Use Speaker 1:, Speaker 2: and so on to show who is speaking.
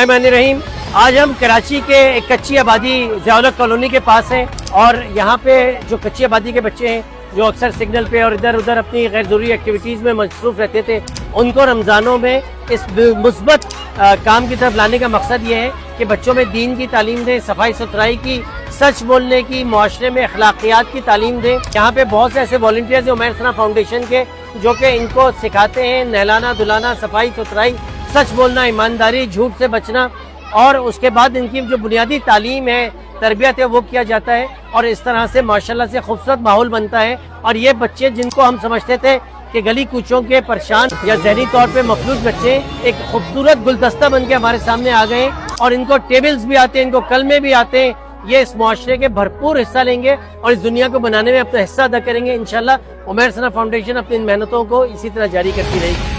Speaker 1: रहीम। आज हम कराची के एक कच्ची आबादी ज़ियाउल कॉलोनी के पास हैं और यहाँ पे जो कच्ची आबादी के बच्चे हैं जो अक्सर सिग्नल पे और इधर उधर अपनी गैर ज़रूरी एक्टिविटीज़ में मसरूफ़ रहते थे, उनको रमज़ानों में इस मुस्बत काम की तरफ लाने का मकसद ये है कि बच्चों में दीन की तालीम दें, सफाई सुथराई की, सच बोलने की, मुआशरे में अखलाकियात की तालीम दें। यहाँ पे बहुत से ऐसे वॉलंटियर्स हैं उमैर सना फाउंडेशन के जो कि इनको सिखाते हैं नहलाना धुलाना, सफाई सुथराई, सच बोलना, ईमानदारी, झूठ से बचना, और उसके बाद इनकी जो बुनियादी तालीम है, तरबियत है, वो किया जाता है और इस तरह से माशाल्लाह से खूबसूरत माहौल बनता है। और ये बच्चे जिनको हम समझते थे कि गली कूचों के परेशान या ज़हनी तौर पे मफलूज बच्चे, एक खूबसूरत गुलदस्ता बन के हमारे सामने आ गए और इनको टेबल्स भी आते हैं, इनको कलमे भी आते हैं। ये इस मुआशरे के भरपूर हिस्सा लेंगे और इस दुनिया को बनाने में अपना हिस्सा अदा करेंगे। इंशाल्लाह उमैर सना फाउंडेशन अपनी इन मेहनतों को इसी तरह जारी करती रहेगी।